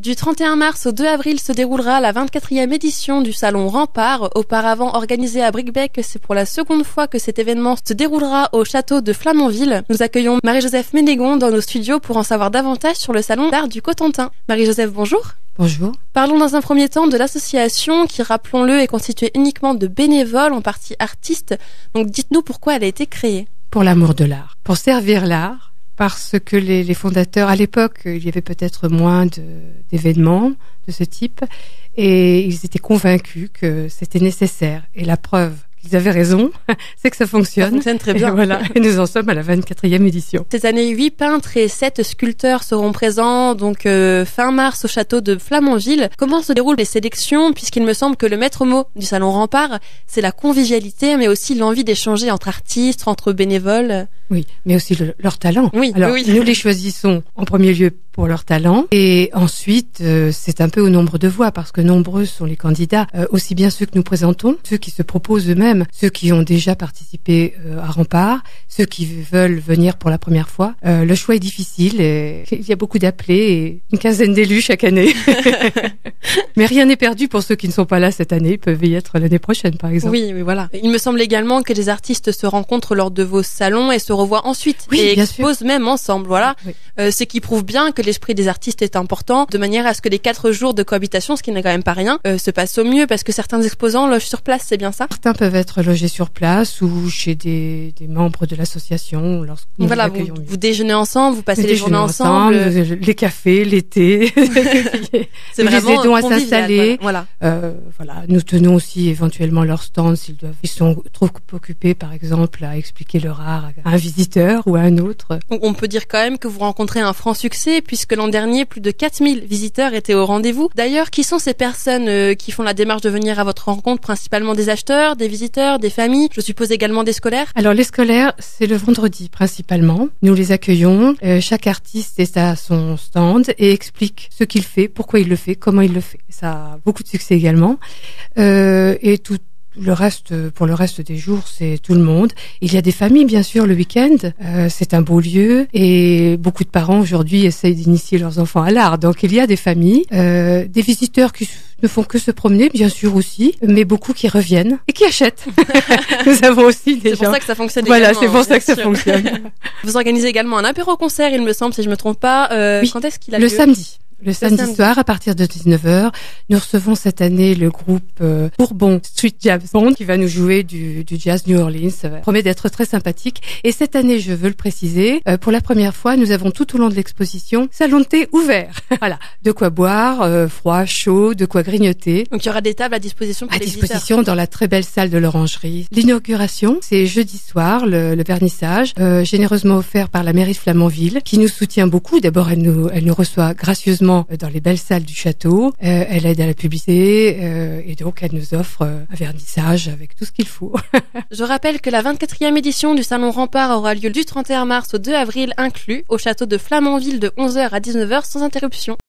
Du 31 mars au 2 avril se déroulera la 24e édition du Salon Rempart. Auparavant organisé à Bricbec, c'est pour la seconde fois que cet événement se déroulera au château de Flamanville. Nous accueillons Marie-Joseph Ménégon dans nos studios pour en savoir davantage sur le Salon d'art du Cotentin. Marie-Joseph, bonjour. Bonjour. Parlons dans un premier temps de l'association qui, rappelons-le, est constituée uniquement de bénévoles, en partie artistes. Donc dites-nous pourquoi elle a été créée. Pour l'amour de l'art, pour servir l'art. Parce que les fondateurs, à l'époque, il y avait peut-être moins d'événements de ce type et ils étaient convaincus que c'était nécessaire. Et la preuve qu'ils avaient raison, c'est que ça fonctionne. Ça fonctionne très bien. Et voilà, et nous en sommes à la 24e édition. Cette année, 8 peintres et 7 sculpteurs seront présents donc fin mars au château de Flamanville. Comment se déroulent les sélections, puisqu'il me semble que le maître mot du Salon Rempart, c'est la convivialité, mais aussi l'envie d'échanger entre artistes, entre bénévoles. Oui, mais aussi leur talent. Oui, alors, oui. Nous les choisissons en premier lieu pour leur talent et ensuite c'est un peu au nombre de voix parce que nombreux sont les candidats, aussi bien ceux que nous présentons, ceux qui se proposent eux-mêmes, ceux qui ont déjà participé à Rempart, ceux qui veulent venir pour la première fois. Le choix est difficile et il y a beaucoup d'appelés et une quinzaine d'élus chaque année. Mais rien n'est perdu pour ceux qui ne sont pas là cette année, ils peuvent y être l'année prochaine par exemple. Oui, voilà. Il me semble également que les artistes se rencontrent lors de vos salons et se revoient ensuite et exposent même ensemble. Voilà, oui. C'est qui prouve bien que l'esprit des artistes est important, de manière à ce que les 4 jours de cohabitation, ce qui n'est quand même pas rien, se passent au mieux, parce que certains exposants logent sur place, c'est bien ça? Certains peuvent être logés sur place ou chez des membres de l'association. Voilà, vous déjeunez ensemble, vous passez les journées ensemble. Les cafés, l'été. C'est nous vraiment les aidons à convivial, s'installer. Voilà. Voilà, nous tenons aussi éventuellement leur stand ils sont trop occupés, par exemple, à expliquer leur art à un visiteur ou à un autre. On peut dire quand même que vous rencontrez un franc succès, puisque l'an dernier, plus de 4000 visiteurs étaient au rendez-vous. D'ailleurs, qui sont ces personnes qui font la démarche de venir à votre rencontre? Principalement des acheteurs, des visiteurs, des familles, je suppose également des scolaires? Alors, les scolaires, c'est le vendredi principalement. Nous les accueillons. Chaque artiste est à son stand et explique ce qu'il fait, pourquoi il le fait, comment il le fait. Ça a beaucoup de succès également. Et tout le reste, pour le reste des jours, c'est tout le monde. Il y a des familles, bien sûr, le week-end. C'est un beau lieu et beaucoup de parents aujourd'hui essayent d'initier leurs enfants à l'art. Donc il y a des familles, des visiteurs qui ne font que se promener, bien sûr aussi, mais beaucoup qui reviennent et qui achètent. Nous avons aussi des gens. C'est pour ça que ça fonctionne. Voilà, c'est pour ça que ça fonctionne. Vous organisez également un apéro-concert, il me semble, si je me trompe pas. Oui, quand est-ce qu'il a lieu? Le samedi. Le samedi soir, à partir de 19h, nous recevons cette année le groupe Bourbon Street Jazz Band qui va nous jouer du jazz New Orleans. Ça promet d'être très sympathique. Et cette année, je veux le préciser, pour la première fois, nous avons tout au long de l'exposition salon de thé ouvert. Voilà, de quoi boire, froid, chaud, de quoi grignoter. Donc il y aura des tables à disposition pour les visiteurs. À disposition dans la très belle salle de l'Orangerie. L'inauguration, c'est jeudi soir, le vernissage, généreusement offert par la mairie de Flamanville, qui nous soutient beaucoup. D'abord, elle nous reçoit gracieusement dans les belles salles du château. Elle aide à la publicité et donc elle nous offre un vernissage avec tout ce qu'il faut. Je rappelle que la 24e édition du Salon Rempart aura lieu du 31 mars au 2 avril inclus au château de Flamanville de 11h à 19h sans interruption.